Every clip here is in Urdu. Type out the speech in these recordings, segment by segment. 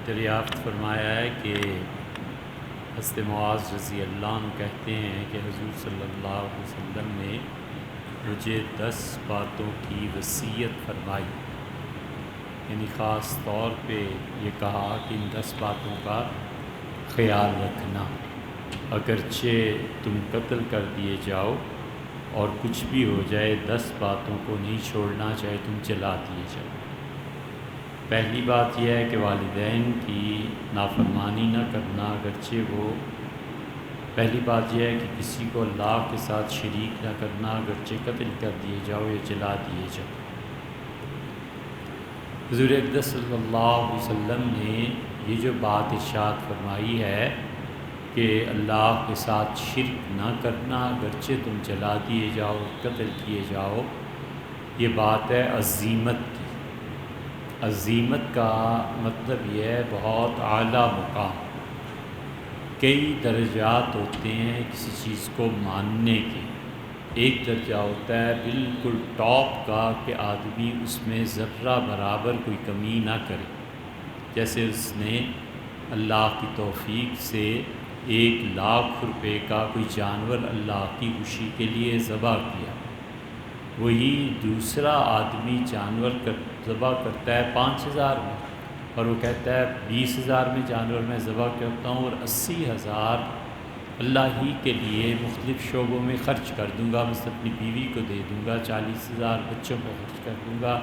دریافت فرمایا ہے کہ حضرت معاذ رضی اللہ عنہ کہتے ہیں کہ حضور صلی اللہ علیہ وسلم نے مجھے 10 باتوں کی وصیت فرمائی، یعنی خاص طور پہ یہ کہا کہ ان 10 باتوں کا خیال رکھنا، اگرچہ تم قتل کر دیے جاؤ اور کچھ بھی ہو جائے 10 باتوں کو نہیں چھوڑنا، چاہے تم جلا دیے جاؤ۔ پہلی بات یہ ہے کہ والدین کی نافرمانی نہ کرنا، اگرچہ وہ پہلی بات یہ ہے کہ کسی کو اللہ کے ساتھ شریک نہ کرنا، اگرچہ قتل کر دیے جاؤ یا جلا دیے جاؤ۔ حضور اقدس صلی اللہ علیہ وسلم نے یہ جو بات ارشاد فرمائی ہے کہ اللہ کے ساتھ شرک نہ کرنا، اگرچہ تم جلا دیے جاؤ، قتل کیے جاؤ، یہ بات ہے عزیمت کی۔ عزیمت کا مطلب یہ ہے بہت اعلیٰ مقام۔ کئی درجات ہوتے ہیں کسی چیز کو ماننے کے۔ ایک درجہ ہوتا ہے بالکل ٹاپ کا کہ آدمی اس میں ذرہ برابر کوئی کمی نہ کرے، جیسے اس نے اللہ کی توفیق سے 1,00,000 روپے کا کوئی جانور اللہ کی خوشی کے لیے ذبح کیا۔ وہی دوسرا آدمی جانور ذبح کرتا ہے 5,000 میں، اور وہ کہتا ہے 20,000 میں جانور میں ذبح کرتا ہوں اور 80,000 اللہ ہی کے لیے مختلف شعبوں میں خرچ کر دوں گا، مثلا اپنی بیوی کو دے دوں گا، 40,000 بچوں کو خرچ کر دوں گا،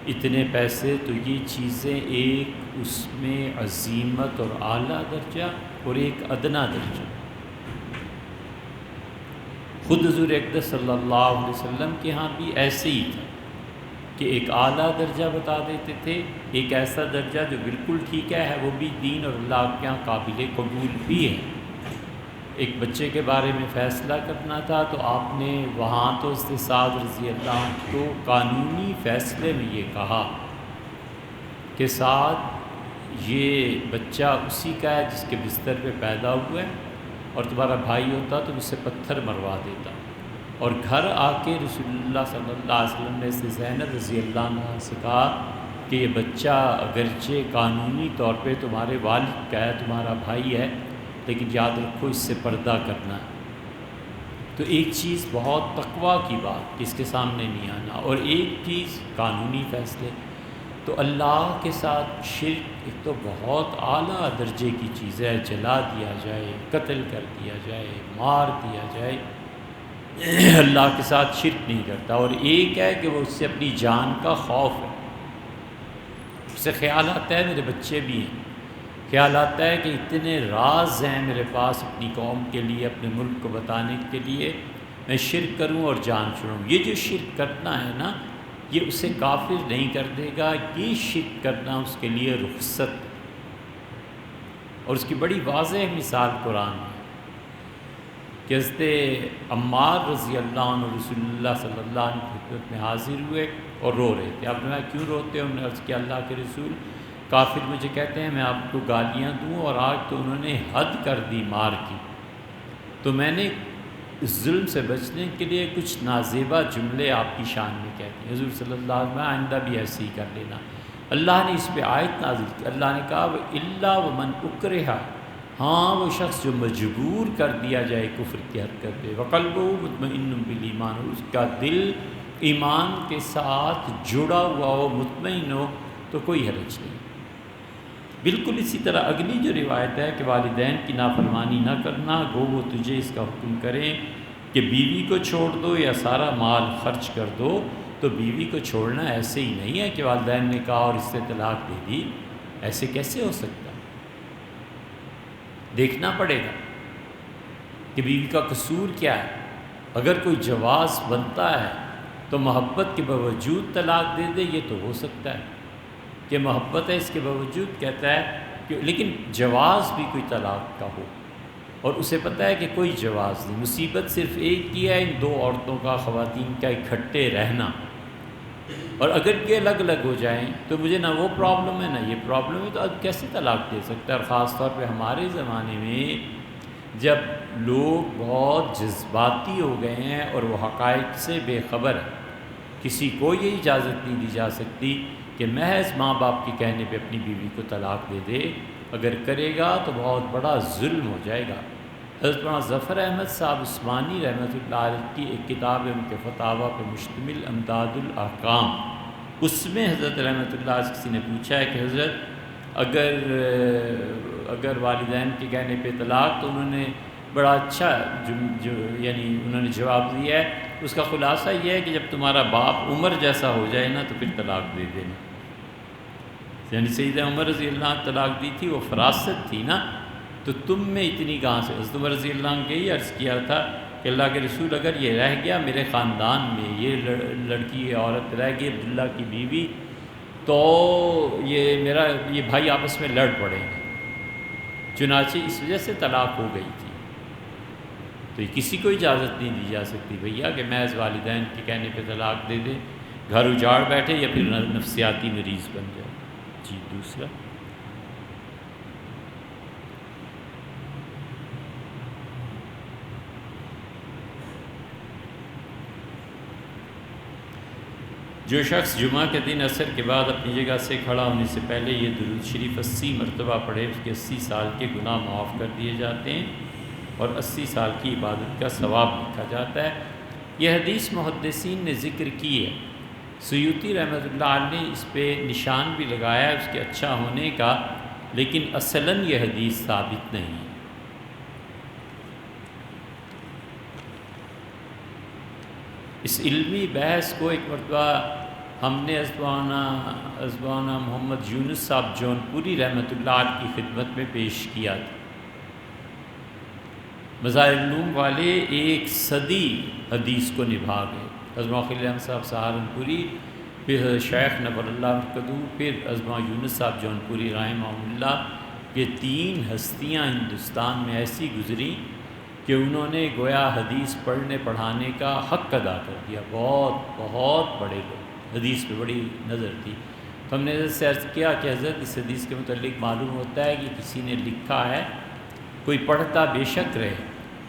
اتنے پیسے۔ تو یہ چیزیں ایک اس میں عظیمت اور اعلیٰ درجہ اور ایک ادنا درجہ۔ خود حضور اقدس صلی اللہ علیہ وسلم کے ہاں بھی ایسے ہی تھا کہ ایک اعلیٰ درجہ بتا دیتے تھے، ایک ایسا درجہ جو بالکل ٹھیک ہے وہ بھی دین اور اللہ کے یہاں قابل قبول بھی ہے۔ ایک بچے کے بارے میں فیصلہ کرنا تھا تو آپ نے وہاں تو حضرت سعد رضی اللہ عنہ کو قانونی فیصلے میں یہ کہا کہ سعد یہ بچہ اسی کا ہے جس کے بستر پہ پیدا ہوا ہے، اور تمہارا بھائی ہوتا تو اسے پتھر مروا دیتا۔ اور گھر آ کے رسول اللہ صلی اللہ علیہ وسلم نے سے زینب رضی اللہ عنہ سے کہا کہ یہ بچہ اگرچہ قانونی طور پہ تمہارے والد کا ہے، تمہارا بھائی ہے، لیکن یاد رکھو اس سے پردہ کرنا ہے۔ تو ایک چیز بہت تقویٰ کی بات کہ اس کے سامنے نہیں آنا، اور ایک چیز قانونی فیصلے۔ تو اللہ کے ساتھ شرک ایک تو بہت اعلیٰ درجے کی چیز ہے، جلا دیا جائے، قتل کر دیا جائے، مار دیا جائے، اللہ کے ساتھ شرک نہیں کرتا۔ اور ایک ہے کہ وہ اس سے اپنی جان کا خوف ہے، اسے خیال آتا ہے میرے بچے بھی ہیں، خیال آتا ہے کہ اتنے راز ہیں میرے پاس اپنی قوم کے لیے، اپنے ملک کو بتانے کے لیے، میں شرک کروں اور جان چھوڑوں۔ یہ جو شرک کرنا ہے نا، یہ اسے کافر نہیں کر دے گا، یہ شرک کرنا اس کے لیے رخصت ہے۔ اور اس کی بڑی واضح مثال قرآن میں کہ حضرت عمار رضی اللہ عنہ رسول اللہ صلی اللہ علیہ وسلم کی خدمت میں حاضر ہوئے اور رو رہے تھے۔ آپ نے کیوں روتے ہیں؟ انہوں نے عرض کیا اللہ کے رسول، کافر مجھے کہتے ہیں میں آپ کو گالیاں دوں، اور آج تو انہوں نے حد کر دی مار کی، تو میں نے اس ظلم سے بچنے کے لیے کچھ نازیبا جملے آپ کی شان میں کہتے ہیں۔ حضور صلی اللہ علیہ وسلم آئندہ بھی ایسے ہی کر لینا۔ اللہ نے اس پہ آیت نازل کی، اللہ نے کہا وَإِلَّا وَمَنْ أُكْرِهَ، ہاں وہ شخص جو مجبور کر دیا جائے کفر کی حرکت پہ، وَقَلْبُهُ مُطْمَئِنٌ بِالْإِيمَانِ، اور اس کا دل ایمان کے ساتھ جڑا ہوا ہو، مطمئن ہو، تو کوئی حرج نہیں۔ بالکل اسی طرح اگلی جو روایت ہے کہ والدین کی نافرمانی نہ کرنا، گو وہ تجھے اس کا حکم کریں کہ بیوی کو چھوڑ دو یا سارا مال خرچ کر دو، تو بیوی کو چھوڑنا ایسے ہی نہیں ہے کہ والدین نے کہا اور اس سے طلاق دے دی، ایسے کیسے ہو سکتا؟ دیکھنا پڑے گا کہ بیوی کا قصور کیا ہے۔ اگر کوئی جواز بنتا ہے تو محبت کے باوجود طلاق دے دے، یہ تو ہو سکتا ہے کہ محبت ہے اس کے باوجود کہتا ہے کہ لیکن جواز بھی کوئی طلاق کا ہو، اور اسے پتہ ہے کہ کوئی جواز نہیں، مصیبت صرف ایک کی ہے ان دو عورتوں کا، خواتین کا اکٹھے رہنا، اور اگر یہ الگ الگ ہو جائیں تو مجھے نہ وہ پرابلم ہے نہ یہ پرابلم ہے، تو اب کیسے طلاق دے سکتا ہے؟ اور خاص طور پہ ہمارے زمانے میں جب لوگ بہت جذباتی ہو گئے ہیں اور وہ حقائق سے بے خبر ہے، کسی کو یہ اجازت نہیں دی جا سکتی کہ محض ماں باپ کے کہنے پہ اپنی بیوی کو طلاق دے دے، اگر کرے گا تو بہت بڑا ظلم ہو جائے گا۔ حضرت مولانا ظفر احمد صاحب عثمانی رحمۃ اللہ علیہ کی ایک کتاب ہے ان کے فتاویٰ پہ مشتمل امداد الاحکام، اس میں حضرت رحمۃ اللہ سے کسی نے پوچھا ہے کہ حضرت اگر والدین کے کہنے پہ طلاق، تو انہوں نے بڑا اچھا یعنی انہوں نے جواب دیا ہے، اس کا خلاصہ یہ ہے کہ جب تمہارا باپ عمر جیسا ہو جائے نا تو پھر طلاق دے دینا۔ یعنی سیدہ عمر رضی اللہ عنہ طلاق دی تھی، وہ فراست تھی نا، تو تم میں اتنی کہاں سے؟ حضرت عمر رضی اللہ عنہ نے یہی عرض کیا تھا کہ اللہ کے رسول اگر یہ رہ گیا میرے خاندان میں، یہ لڑکی یہ عورت رہ گئی عبداللہ کی بیوی، تو یہ بھائی آپس میں لڑ پڑیں گے۔ چنانچہ اس وجہ سے طلاق ہو گئی تھی۔ تو یہ کسی کو اجازت نہیں دی جا سکتی بھیا کہ محض والدین کے کہنے پہ طلاق دے دے، گھر اجاڑ بیٹھے یا پھر نفسیاتی مریض بن جائے۔ جی دوسرا، جو شخص جمعہ کے دن عصر کے بعد اپنی جگہ سے کھڑا ہونے سے پہلے یہ درود شریف 80 مرتبہ پڑھے، اس کے 80 سال کے گناہ معاف کر دیے جاتے ہیں اور 80 سال کی عبادت کا ثواب لکھا جاتا ہے۔ یہ حدیث محدثین نے ذکر کی ہے، سیوطی رحمۃ اللہ علیہ نے اس پہ نشان بھی لگایا ہے اس کے اچھا ہونے کا، لیکن اصلاً یہ حدیث ثابت نہیں ہے۔ اس علمی بحث کو ایک مرتبہ ہم نے ازبانہ محمد یونس صاحب جون پوری رحمۃ اللہ علیہ کی خدمت میں پیش کیا تھا۔ مظاہر العلوم والے 1 صدی حدیث کو نبھا گئے، ازما خلیل احمد صاحب سہارنپوری، پھر شیخ نبر اللہ مرکدو، پھر ازما یونس صاحب جون پوری رحمہ اللہ، یہ 3 ہستیاں ہندوستان میں ایسی گزری کہ انہوں نے گویا حدیث پڑھنے پڑھانے کا حق ادا کر دیا۔ بہت بڑے لوگ، حدیث پہ بڑی نظر تھی۔ تو ہم نے حضرت سے عرض کیا کہ حضرت اس حدیث کے متعلق معلوم ہوتا ہے کہ کسی نے لکھا ہے، کوئی پڑھتا بے شک رہے،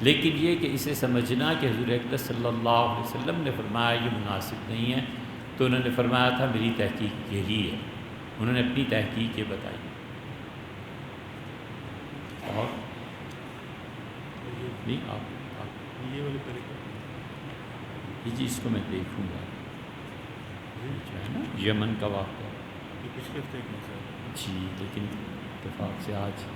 لیکن یہ کہ اسے سمجھنا کہ حضور اقدس صلی اللہ علیہ وسلم نے فرمایا یہ مناسب نہیں ہے۔ تو انہوں نے فرمایا تھا میری تحقیق یہی ہے، انہوں نے اپنی تحقیق یہ بتائی۔ اور نہیں آپ یہ والے طریقہ جی اس کو میں دیکھوں گا، جو ہے نا یمن کا واقعہ، یہ پچھلے ہفتے ایک مسئلہ ہے۔ جی لیکن اتفاق سے آج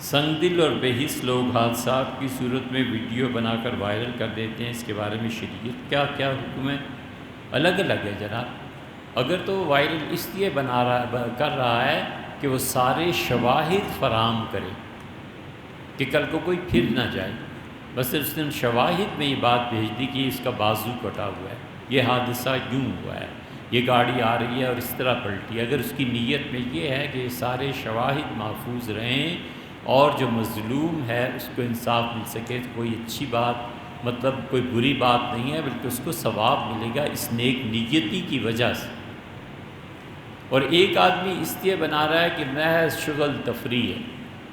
سنگ دل اور بے حس لوگ حادثات کی صورت میں ویڈیو بنا کر وائرل کر دیتے ہیں، اس کے بارے میں شریعت کیا حکم ہے؟ الگ الگ ہے جناب۔ اگر تو وائرل اس لیے کر رہا ہے کہ وہ سارے شواہد فراہم کرے کہ کل کو کوئی پھر نہ جائے، بس اس نے شواہد میں یہ بات بھیج دی کہ اس کا بازو کٹا ہوا ہے، یہ حادثہ یوں ہوا ہے، یہ گاڑی آ رہی ہے اور اس طرح پلٹی۔ اگر اس کی نیت میں یہ ہے کہ یہ سارے شواہد محفوظ رہیں اور جو مظلوم ہے اس کو انصاف مل سکے، تو کوئی اچھی بات، مطلب کوئی بری بات نہیں ہے، بلکہ اس کو ثواب ملے گا اس نیک نیتی کی وجہ سے۔ اور ایک آدمی اس لیے بنا رہا ہے کہ محض شغل تفریح ہے،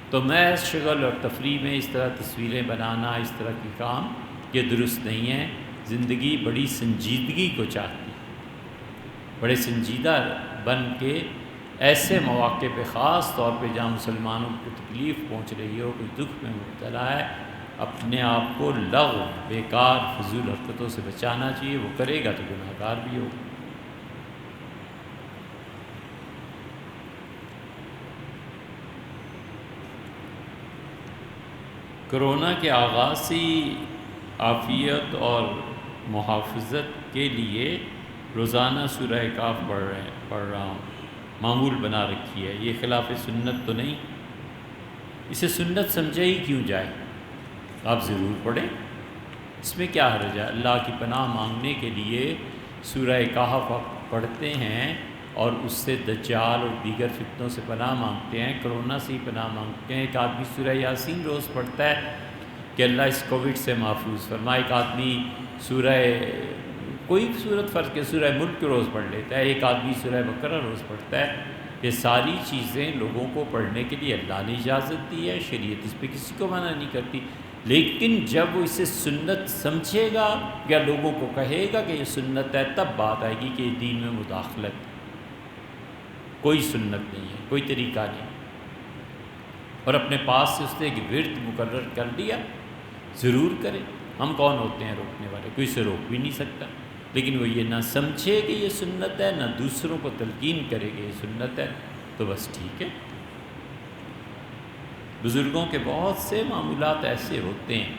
تو محض شغل اور تفریح میں اس طرح تصویریں بنانا، اس طرح کے کام یہ درست نہیں ہے۔ زندگی بڑی سنجیدگی کو چاہتی ہے، بڑے سنجیدہ بن کے ایسے مواقع پہ، خاص طور پہ جہاں مسلمانوں کو تکلیف پہنچ رہی ہو، کوئی دکھ میں مبتلا ہے، اپنے آپ کو لغو، بیکار، فضول حرکتوں سے بچانا چاہیے۔ وہ کرے گا تو گناہ گار بھی ہوگا۔ کرونا کے آغاز سے عافیت اور محافظت کے لیے روزانہ سورہ کاف پڑھ رہا ہوں، معمول بنا رکھی ہے۔ یہ خلاف سنت تو نہیں؟ اسے سنت سمجھے ہی کیوں جائے؟ آپ ضرور پڑھیں، اس میں کیا حرج ہے؟ اللہ کی پناہ مانگنے کے لیے سورہ کہف پڑھتے ہیں اور اس سے دجال اور دیگر فتنوں سے پناہ مانگتے ہیں، کرونا سے ہی پناہ مانگتے ہیں۔ ایک آدمی سورہ یاسین روز پڑھتا ہے کہ اللہ اس کووڈ سے محفوظ فرمائے، ایک آدمی سورہ کوئی صورت فرض کے سورہ ملک روز پڑھ لیتا ہے، ایک آدمی سورہ بقرہ روز پڑھتا ہے، یہ ساری چیزیں لوگوں کو پڑھنے کے لیے اللہ نے اجازت دی ہے، شریعت اس پہ کسی کو منع نہیں کرتی، لیکن جب وہ اسے سنت سمجھے گا یا لوگوں کو کہے گا کہ یہ سنت ہے، تب بات آئے گی کہ یہ دین میں مداخلت ہے۔ کوئی سنت نہیں ہے، کوئی طریقہ نہیں، اور اپنے پاس سے اس نے ایک ورد مقرر کر لیا، ضرور کرے۔ ہم کون ہوتے ہیں روکنے والے؟ کوئی سے روک بھی نہیں سکتا، لیکن وہ یہ نہ سمجھے کہ یہ سنت ہے، نہ دوسروں کو تلقین کرے کہ یہ سنت ہے، تو بس ٹھیک ہے۔ بزرگوں کے بہت سے معمولات ایسے ہوتے ہیں،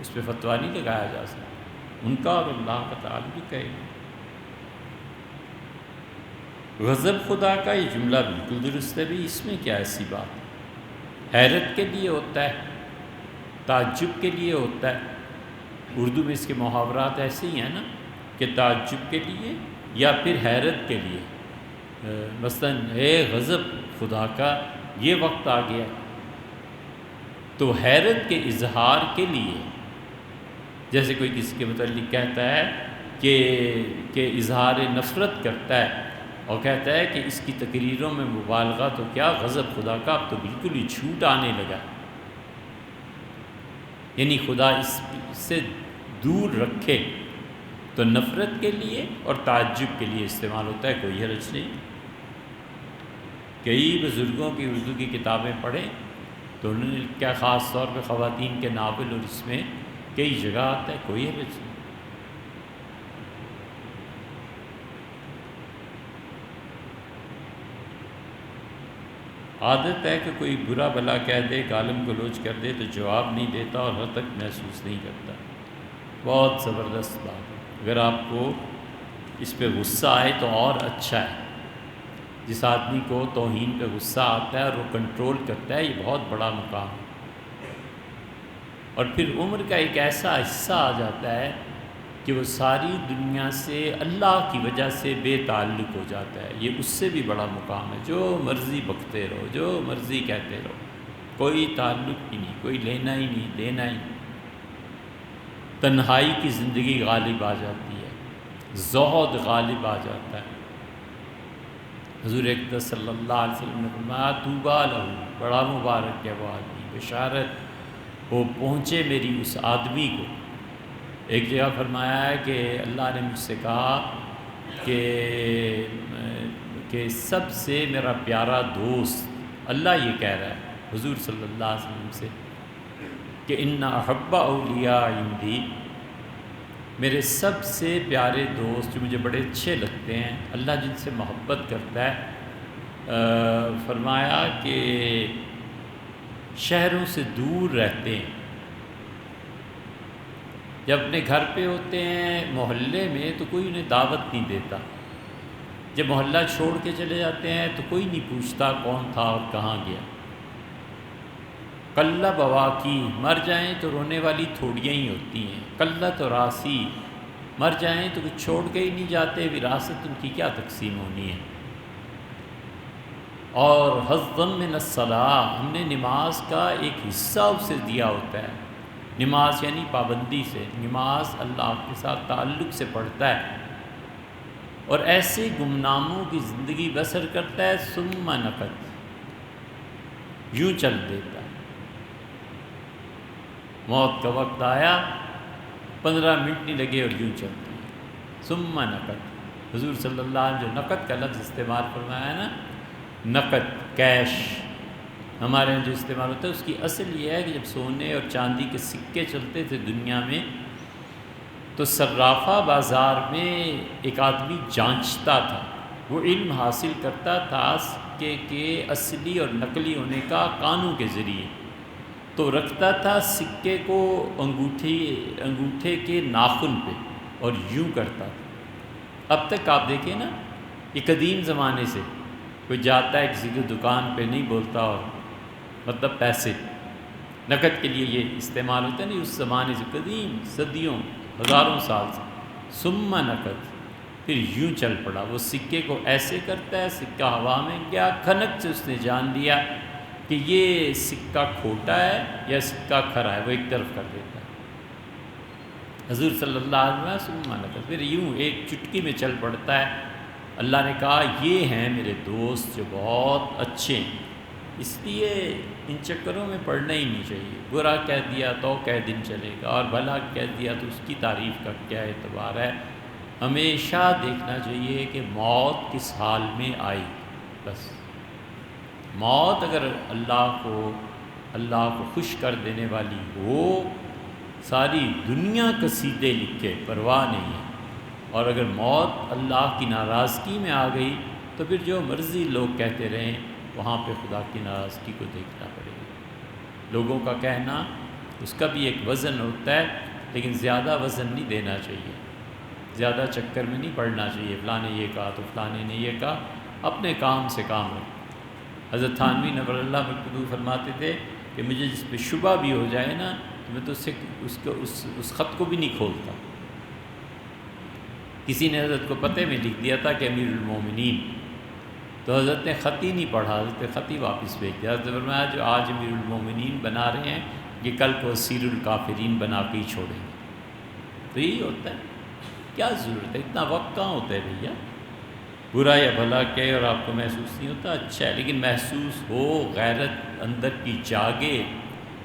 اس پہ فتویٰ نہیں لگایا جا سکتا، ان کا اور اللہ کا تعلق ہے۔ غضب خدا کا یہ جملہ بالکل درست ہے بھی، اس میں کیا ایسی بات ہے؟ حیرت کے لیے ہوتا ہے، تعجب کے لیے ہوتا ہے۔ اردو میں اس کے محاورات ایسے ہی ہیں نا کہ تعجب کے لیے یا پھر حیرت کے لیے، مثلاً اے غضب خدا کا یہ وقت آ گیا، تو حیرت کے اظہار کے لیے، جیسے کوئی کسی کے متعلق کہتا ہے کہ اظہار نفرت کرتا ہے اور کہتا ہے کہ اس کی تقریروں میں مبالغہ تو کیا، غضب خدا کا اب تو بالکل ہی جھوٹ آنے لگا، یعنی خدا اس سے دور رکھے، تو نفرت کے لیے اور تعجب کے لیے استعمال ہوتا ہے، کوئی حرج نہیں۔ کئی بزرگوں کی اردو کی کتابیں پڑھیں تو انہوں نے کیا، خاص طور پہ خواتین کے ناول، اور اس میں کئی جگہ آتا ہے، کوئی حرج نہیں۔ عادت ہے کہ کوئی برا بھلا کہہ دے، گالم گلوچ کر دے تو جواب نہیں دیتا اور حد تک محسوس نہیں کرتا۔ بہت زبردست بات ہے، اگر آپ کو اس پہ غصہ آئے تو اور اچھا ہے۔ جس آدمی کو توہین پہ غصہ آتا ہے اور وہ کنٹرول کرتا ہے، یہ بہت بڑا مقام ہے۔ اور پھر عمر کا ایک ایسا حصہ آ جاتا ہے کہ وہ ساری دنیا سے اللہ کی وجہ سے بے تعلق ہو جاتا ہے، یہ اس سے بھی بڑا مقام ہے۔ جو مرضی بکتے رہو، جو مرضی کہتے رہو، کوئی تعلق ہی نہیں، کوئی لینا ہی نہیں، دینا ہی نہیں۔ تنہائی کی زندگی غالب آ جاتی ہے، زہد غالب آ جاتا ہے۔ حضور اقدس صلی اللہ علیہ وسلم نے فرمایا طوبیٰ لہ، بڑا مبارک ہے وہ آدمی، بشارت وہ پہنچے میری اس آدمی کو۔ ایک جگہ فرمایا ہے کہ اللہ نے مجھ سے کہا کہ سب سے میرا پیارا دوست، اللہ یہ کہہ رہا ہے حضور صلی اللہ علیہ وسلم سے کہ ان احب اولیاء عندی، میرے سب سے پیارے دوست جو مجھے بڑے اچھے لگتے ہیں، اللہ جن سے محبت کرتا ہے، فرمایا کہ شہروں سے دور رہتے ہیں، جب اپنے گھر پہ ہوتے ہیں محلے میں تو کوئی انہیں دعوت نہیں دیتا، جب محلہ چھوڑ کے چلے جاتے ہیں تو کوئی نہیں پوچھتا کون تھا اور کہاں گیا۔ کلہ بواکی، مر جائیں تو رونے والی تھوڑیاں ہی ہوتی ہیں، قلت و راسی، مر جائیں تو کچھ چھوڑ کے ہی نہیں جاتے، وراثت ان کی کیا تقسیم ہونی ہے۔ اور حظًا من الصلاۃ، ہم نے نماز کا ایک حصہ اسے دیا ہوتا ہے، نماز یعنی پابندی سے، نماز اللہ کے ساتھ تعلق سے پڑھتا ہے، اور ایسے گمناموں کی زندگی بسر کرتا ہے، ثم نقد، یوں چل دیتا ہے۔ موت کا وقت آیا، 15 منٹ نہیں لگے اور یوں چلتی ہے، ثم نقد۔ حضور صلی اللہ علیہ وسلم جو نقد کا لفظ استعمال فرمایا ہے نا، نقد کیش، ہمارے یہاں جو استعمال ہوتا ہے اس کی اصل یہ ہے کہ جب سونے اور چاندی کے سکے چلتے تھے دنیا میں، تو صرافہ بازار میں ایک آدمی جانچتا تھا، وہ علم حاصل کرتا تھا سکے کے اصلی اور نقلی ہونے کا کانوں کے ذریعے، تو رکھتا تھا سکے کو انگوٹھے کے ناخن پہ اور یوں کرتا تھا۔ اب تک آپ دیکھیں نا، یہ قدیم زمانے سے کوئی جاتا ہے کسی کی دکان پہ نہیں بولتا، اور مطلب پیسے نقد کے لیے یہ استعمال ہوتا ہے، نہیں اس زمانے سے، قدیم صدیوں ہزاروں سال سے، ثم نقد، پھر یوں چل پڑا، وہ سکے کو ایسے کرتا ہے، سکہ ہوا میں گیا، کھنک سے اس نے جان لیا کہ یہ سکہ کھوٹا ہے یا سکہ کھرا ہے، وہ ایک طرف کر دیتا ہے۔ حضور صلی اللہ علیہ وسلم ثم نقد، پھر یوں ایک چٹکی میں چل پڑتا ہے، اللہ نے کہا یہ ہیں میرے دوست جو بہت اچھے ہیں، اس لیے ان چکروں میں پڑنا ہی نہیں چاہیے۔ برا کہہ دیا تو کہہ دن چلے گا، اور بھلا کہہ دیا تو اس کی تعریف کا کیا اعتبار ہے۔ ہمیشہ دیکھنا چاہیے کہ موت کس حال میں آئی، بس موت اگر اللہ کو خوش کر دینے والی ہو، ساری دنیا قصیدے لکھے پرواہ نہیں ہے، اور اگر موت اللہ کی ناراضگی میں آ گئی تو پھر جو مرضی لوگ کہتے رہیں، وہاں پہ خدا کی ناراضگی کو دیکھنا پڑے گا۔ لوگوں کا کہنا اس کا بھی ایک وزن ہوتا ہے، لیکن زیادہ وزن نہیں دینا چاہیے، زیادہ چکر میں نہیں پڑنا چاہیے، فلاں نے یہ کہا تو فلاں نے یہ کہا، اپنے کام سے کام رکھو۔ حضرت تھانوی نور اللہ مرکدو فرماتے تھے کہ مجھے جس پہ شبہ بھی ہو جائے نا تو میں تو اس خط کو بھی نہیں کھولتا۔ کسی نے حضرت کو پتے میں لکھ دیا تھا کہ امیر المومنین، تو حضرت نے خط ہی نہیں پڑھا، حضرت نے خط ہی واپس بھیج دیا۔ حضرت نے فرمایا جو آج امیر المومنین بنا رہے ہیں یہ کل کو اسیر الکافرین بنا کے ہی چھوڑیں گے۔ تو یہی ہوتا ہے، کیا ضرورت ہے، اتنا وقت کہاں ہوتا ہے بھیا؟ برا یا بھلا کہے اور آپ کو محسوس نہیں ہوتا، اچھا ہے، لیکن محسوس ہو، غیرت اندر کی جاگے،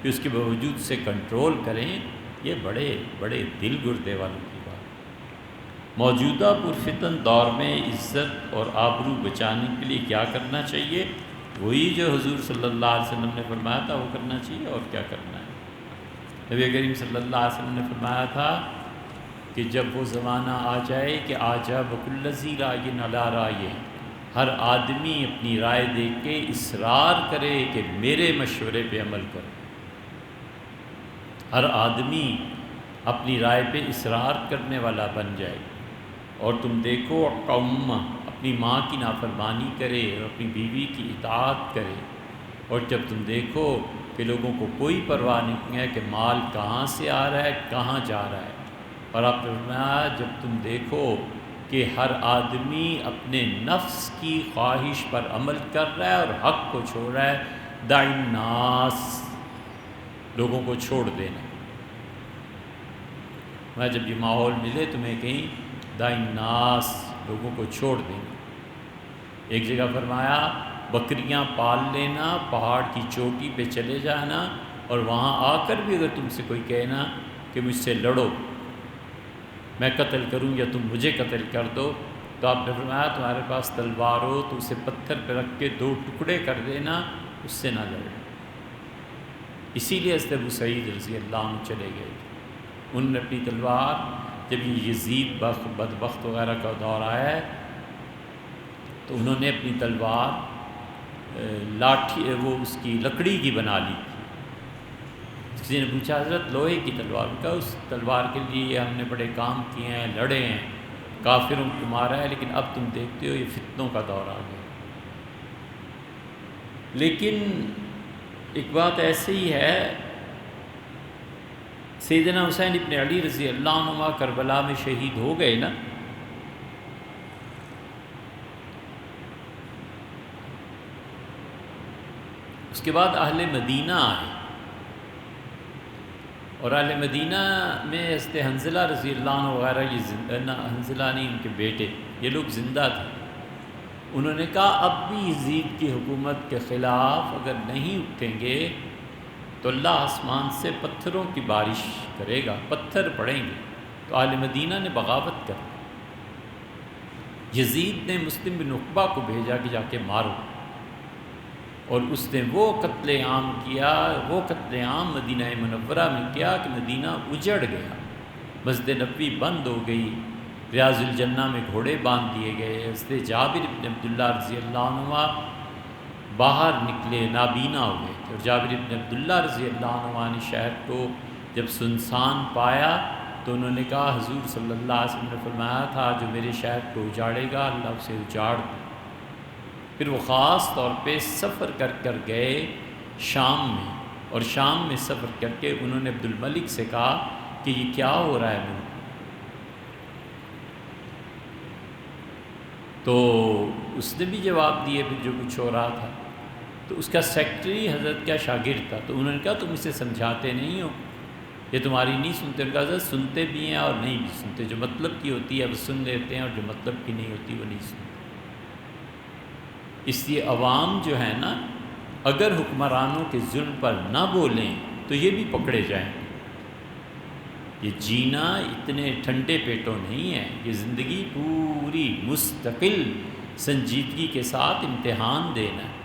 کہ اس کے باوجود سے کنٹرول کریں، یہ بڑے بڑے دل گردے والوں کی بات۔ موجودہ پرفتن دور میں عزت اور آبرو بچانے کے لیے کیا کرنا چاہیے؟ وہی جو حضور صلی اللہ علیہ وسلم نے فرمایا تھا وہ کرنا چاہیے، اور کیا کرنا ہے۔ نبی کریم صلی اللہ علیہ وسلم نے فرمایا تھا کہ جب وہ زمانہ آ جائے کہ آجا بکل ذی رائے علی رائے، ہر آدمی اپنی رائے دے کے اصرار کرے کہ میرے مشورے پہ عمل کرو، ہر آدمی اپنی رائے پہ اصرار کرنے والا بن جائے، اور تم دیکھو قوم اپنی ماں کی نافرمانی کرے اور اپنی بیوی کی اطاعت کرے، اور جب تم دیکھو کہ لوگوں کو کوئی پرواہ نہیں ہے کہ مال کہاں سے آ رہا ہے کہاں جا رہا ہے، اور آپ نے فرمایا جب تم دیکھو کہ ہر آدمی اپنے نفس کی خواہش پر عمل کر رہا ہے اور حق کو چھوڑ رہا ہے، دع الناس، لوگوں کو چھوڑ دینا۔ میں جب یہ ماحول ملے تمہیں کہیں دع الناس، لوگوں کو چھوڑ دینا۔ ایک جگہ فرمایا بکریاں پال لینا، پہاڑ کی چوٹی پہ چلے جانا، اور وہاں آ کر بھی اگر تم سے کوئی کہنا کہ مجھ سے لڑو، میں قتل کروں یا تم مجھے قتل کر دو، تو آپ نے فرمایا تمہارے پاس تلوار ہو تو اسے پتھر پہ رکھ کے 2 ٹکڑے کر دینا، اس سے نہ لڑو۔ اسی لیے حضرت ابو سعید رضی اللہ عنہ چلے گئے تھے، انہوں نے اپنی تلوار، جب یہ یزید بدبخت وغیرہ کا دور آیا ہے تو انہوں نے اپنی تلوار لاٹھی وہ اس کی لکڑی کی بنا لی تھی۔ کسی نے پوچھا حضرت لوہے کی تلوار، کا اس تلوار کے لیے ہم نے بڑے کام کیے ہیں، لڑے ہیں، کافروں کو مارا ہے، لیکن اب تم دیکھتے ہو یہ فتنوں کا دور آ گیا۔ لیکن ایک بات ایسی ہی ہے، سیدنا حسین ابن علی رضی اللہ عنہ کربلا میں شہید ہو گئے نا، اس کے بعد اہل مدینہ آئے، اور اہل مدینہ میں حضرت حنظلہ رضی اللہ عنہ وغیرہ، یہ حنظلہ نہیں ان کے بیٹے، یہ لوگ زندہ تھے۔ انہوں نے کہا اب بھی یزید کی حکومت کے خلاف اگر نہیں اٹھیں گے تو اللہ آسمان سے پتھروں کی بارش کرے گا، پتھر پڑیں گے۔ تو اہل مدینہ نے بغاوت کر دی، یزید نے مسلم بن عقبہ کو بھیجا کہ جا کے مارو، اور اس نے وہ قتل عام کیا، وہ قتل عام مدینہ منورہ میں کیا کہ مدینہ اجڑ گیا، مسجد نبوی بند ہو گئی، ریاض الجنہ میں گھوڑے باندھ دیے گئے، حضرت جابر بن عبداللہ رضی اللہ عنہ باہر نکلے، نابینا ہوئے، اور جابر بن عبداللہ رضی اللہ عنہ نے شہر کو جب سنسان پایا تو انہوں نے کہا حضور صلی اللہ علیہ وسلم نے فرمایا تھا جو میرے شہر کو اجاڑے گا اللہ اسے اجاڑ دے۔ پھر وہ خاص طور پہ سفر کر گئے شام میں، اور شام میں سفر کر کے انہوں نے عبد الملک سے کہا کہ یہ کیا ہو رہا ہے ملک، تو اس نے بھی جواب دیے پھر جو کچھ ہو رہا تھا۔ تو اس کا سیکٹری حضرت کا شاگرد تھا، تو انہوں نے کہا تم اسے سمجھاتے نہیں ہو، یہ تمہاری نہیں سنتے۔ ان کا حضرت سنتے بھی ہیں اور نہیں بھی سنتے، جو مطلب کی ہوتی ہے وہ سن لیتے ہیں، اور جو مطلب کی نہیں ہوتی وہ نہیں سنتے۔ اس لیے عوام جو ہے نا، اگر حکمرانوں کے ظلم پر نہ بولیں تو یہ بھی پکڑے جائیں گے۔ یہ جینا اتنے ٹھنڈے پیٹوں نہیں ہے، یہ زندگی پوری مستقل سنجیدگی کے ساتھ امتحان دینا ہے۔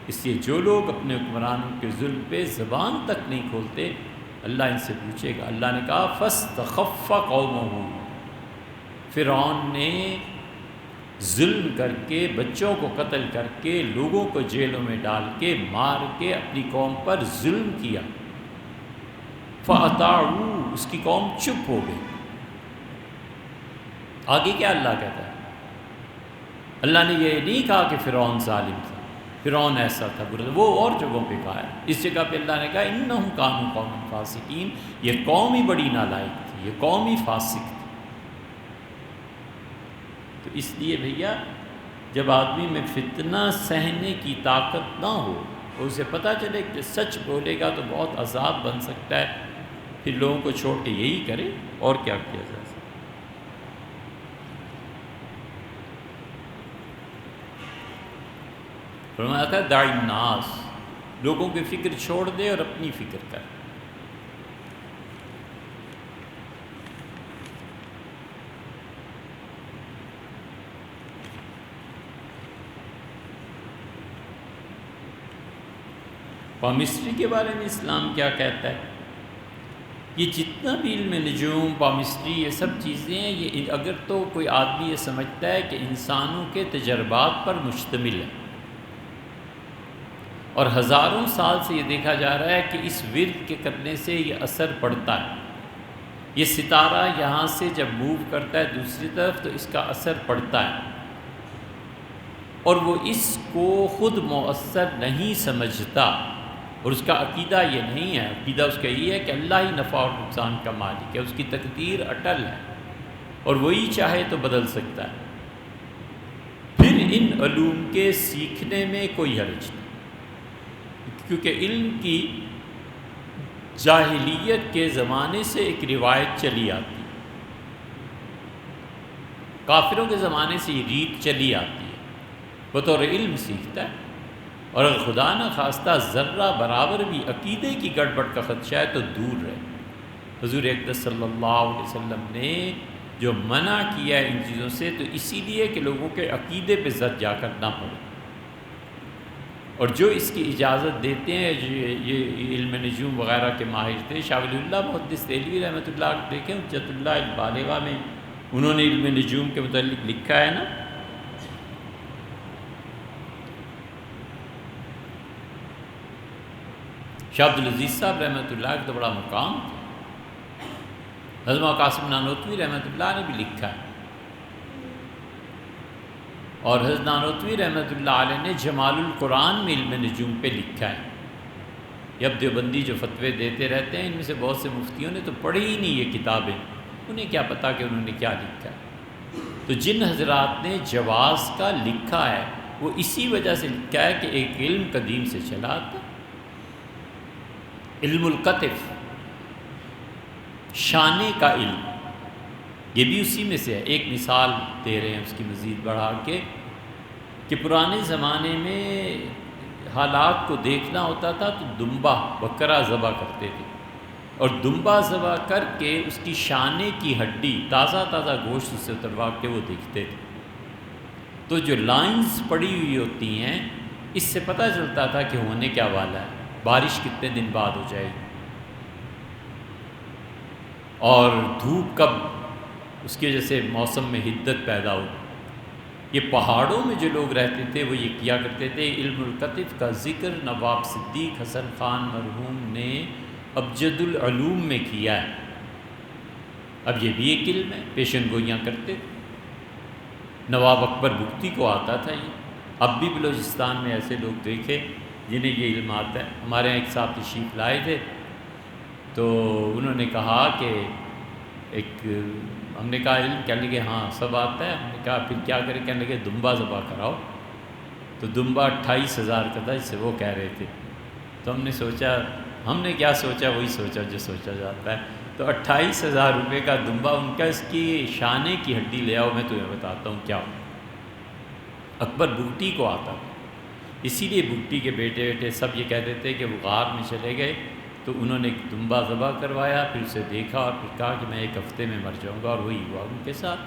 اس لیے جو لوگ اپنے حکمرانوں کے ظلم پہ زبان تک نہیں کھولتے، اللہ ان سے پوچھے گا۔ اللہ نے کہا فاستخف قومہ، فرعون نے ظلم کر کے، بچوں کو قتل کر کے، لوگوں کو جیلوں میں ڈال کے، مار کے اپنی قوم پر ظلم کیا۔ فَأَطَاعُوا، اس کی قوم چپ ہو گئی۔ آگے کیا اللہ کہتا ہے؟ اللہ نے یہ نہیں کہا کہ فرعون ظالم تھا، فرعون ایسا تھا، برا، وہ اور جگہوں پہ کہا ہے۔ اس جگہ پہ اللہ نے کہا اِنَّهُمْ كَانُوا قَوْمًا فَاسِقِينَ، یہ قوم ہی بڑی نالائق تھی، یہ قوم ہی فاسق تھی۔ تو اس لیے بھیا، جب آدمی میں فتنہ سہنے کی طاقت نہ ہو اور اسے پتہ چلے کہ سچ بولے گا تو بہت عذاب بن سکتا ہے، پھر لوگوں کو چھوڑ کے یہی کرے، اور کیا کیا جا سکتا ہے۔ فرمایا تھا دع الناس، لوگوں کی فکر چھوڑ دے اور اپنی فکر کر۔ پامسٹری کے بارے میں اسلام کیا کہتا ہے؟ یہ جتنا بھی علم نجوم، پامسٹری، یہ سب چیزیں ہیں، یہ اگر تو کوئی آدمی یہ سمجھتا ہے کہ انسانوں کے تجربات پر مشتمل ہے، اور ہزاروں سال سے یہ دیکھا جا رہا ہے کہ اس ورد کے کرنے سے یہ اثر پڑتا ہے، یہ ستارہ یہاں سے جب موو کرتا ہے دوسری طرف تو اس کا اثر پڑتا ہے، اور وہ اس کو خود مؤثر نہیں سمجھتا، اور اس کا عقیدہ یہ نہیں ہے۔ عقیدہ اس کا یہ ہے کہ اللہ ہی نفع اور نقصان کا مالک ہے، اس کی تقدیر اٹل ہے، اور وہی چاہے تو بدل سکتا ہے۔ پھر ان علوم کے سیکھنے میں کوئی حرج نہیں، کیونکہ علم کی جاہلیت کے زمانے سے ایک روایت چلی آتی ہے، کافروں کے زمانے سے یہ ریت چلی آتی ہے، بطور علم سیکھتا ہے، اور اگر خدا نہ خواستہ ذرہ برابر بھی عقیدے کی گڑبڑ کا خدشہ ہے تو دور رہے۔ حضور اقدس صلی اللہ علیہ وسلم نے جو منع کیا ہے ان چیزوں سے، تو اسی لیے کہ لوگوں کے عقیدے پہ زد جا کر نہ پڑے، اور جو اس کی اجازت دیتے ہیں، یہ علم نجوم وغیرہ کے ماہر تھے، شاہ ولی اللہ محدث دہلوی رحمۃ اللہ دیکھیں حجت اللہ البالغہ میں انہوں نے علم نجوم کے متعلق لکھا ہے نا، شاہ عبدالعزیز صاحب رحمۃ اللہ کا تو بڑا مقام تھا، حضرت قاسم نانوتوی رحمۃ اللہ نے بھی لکھا ہے، اور حضرت نانوتوی رحمۃ اللہ علیہ نے جمال القرآن میں علم نجوم پہ لکھا ہے۔ یہ اب دیوبندی جو فتوے دیتے رہتے ہیں، ان میں سے بہت سے مفتیوں نے تو پڑھی ہی نہیں یہ کتابیں، انہیں کیا پتہ کہ انہوں نے کیا لکھا ہے۔ تو جن حضرات نے جواز کا لکھا ہے وہ اسی وجہ سے لکھا ہے کہ ایک علم قدیم سے چلا آتا، علم القطف، شانے کا علم، یہ بھی اسی میں سے ہے۔ ایک مثال دے رہے ہیں اس کی مزید بڑھا کے، کہ پرانے زمانے میں حالات کو دیکھنا ہوتا تھا تو دمبا، بکرا ذبح کرتے تھے، اور دمبا ذبح کر کے اس کی شانے کی ہڈی، تازہ تازہ گوشت سے اتروا کے وہ دیکھتے تھے، تو جو لائنز پڑی ہوئی ہوتی ہیں اس سے پتہ چلتا تھا کہ ہونے کیا والا ہے، بارش کتنے دن بعد ہو جائے گی، اور دھوپ کب، اس کی وجہ سے موسم میں حدت پیدا ہو۔ یہ پہاڑوں میں جو لوگ رہتے تھے وہ یہ کیا کرتے تھے۔ علم القطف کا ذکر نواب صدیق حسن خان مرحوم نے ابجد العلوم میں کیا ہے۔ اب یہ بھی ایک علم ہے، پیشن گوئیاں کرتے تھے، نواب اکبر بگٹی کو آتا تھا یہ۔ اب بھی بلوچستان میں ایسے لوگ دیکھے جنہیں یہ علم آتا ہے۔ ہمارے یہاں ایک صاحب تشریف لائے تھے تو انہوں نے کہا کہ ہم نے کہا علم، کہنے لگے ہاں سب آتا ہے۔ ہم نے کہا پھر کیا کریں؟ کہنے لگے دمبا ذبح کراؤ۔ تو دمبا 28,000 کا تھا، جس سے وہ کہہ رہے تھے۔ تو ہم نے سوچا، ہم نے کیا سوچا، وہی سوچا جو سوچا جاتا ہے۔ تو 28,000 روپے کا دمبا، ان کا اس کی شانے کی ہڈی لے آؤ، میں تمہیں بتاتا ہوں کیا ہو۔ اکبر بگٹی کو آتا تھا، اسی لیے بگٹی کے بیٹے سب یہ کہتے تھے کہ وہ غار میں چلے گئے تو انہوں نے ایک دمبا ذبح کروایا، پھر اسے دیکھا اور پھر کہا کہ میں ایک ہفتے میں مر جاؤں گا، اور وہی ہوا ان کے ساتھ۔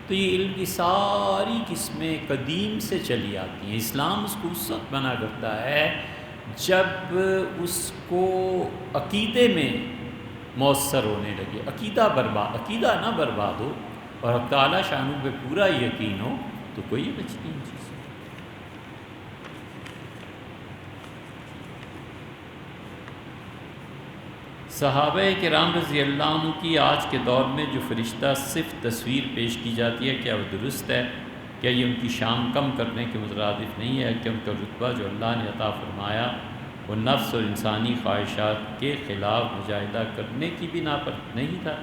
تو یہ علم کی ساری قسمیں قدیم سے چلی آتی ہیں۔ اسلام اس کو اس وقت منع کرتا ہے جب اس کو عقیدے میں مؤثر ہونے لگے، عقیدہ نہ برباد ہو اور حق تعالیٰ شانوں پہ پورا یقین ہو تو کوئی بچ نہیں چیز۔ صحابہ کرام رضی اللہ عنہ کی آج کے دور میں جو فرشتہ صرف تصویر پیش کی جاتی ہے، کیا وہ درست ہے؟ کیا یہ ان کی شان کم کرنے کے مترادف نہیں ہے کہ ان کا رتبہ جو اللہ نے عطا فرمایا وہ نفس اور انسانی خواہشات کے خلاف مجاہدہ کرنے کی بنا پر نہیں تھا؟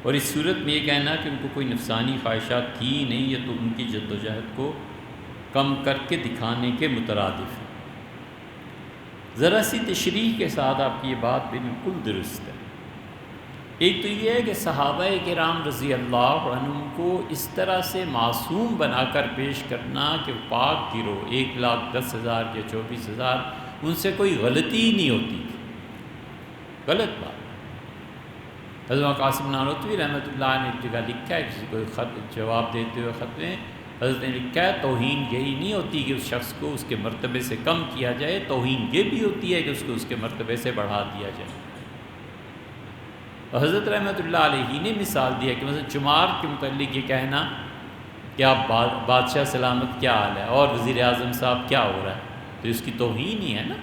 اور اس صورت میں یہ کہنا کہ ان کو کوئی نفسانی خواہشات تھی ہی نہیں، یہ تو ان کی جدوجہد کو کم کر کے دکھانے کے مترادف ہے۔ ذرا سی تشریح کے ساتھ آپ کی یہ بات بالکل درست ہے۔ ایک تو یہ ہے کہ صحابہ کرام رضی اللہ عنہم کو اس طرح سے معصوم بنا کر پیش کرنا کہ وہ پاک گروہ 1,10,000 یا 24,000 ان سے کوئی غلطی ہی نہیں ہوتی تھی، غلط بات۔ حضرت قاسم نانوتوی رحمۃ اللہ نے ایک جگہ لکھا ہے، کسی کو خط جواب دیتے ہوئے خط میں حضرت نے لکھا ہے توہین یہی نہیں ہوتی کہ اس شخص کو اس کے مرتبے سے کم کیا جائے، توہین یہ بھی ہوتی ہے کہ اس کو اس کے مرتبے سے بڑھا دیا جائے۔ اور حضرت رحمۃ اللہ علیہ نے مثال دیا کہ مثلا چمار کے متعلق یہ کہنا کہ آپ بادشاہ سلامت کیا حال ہے اور وزیر اعظم صاحب کیا ہو رہا ہے، تو اس کی توہین ہی ہے نا۔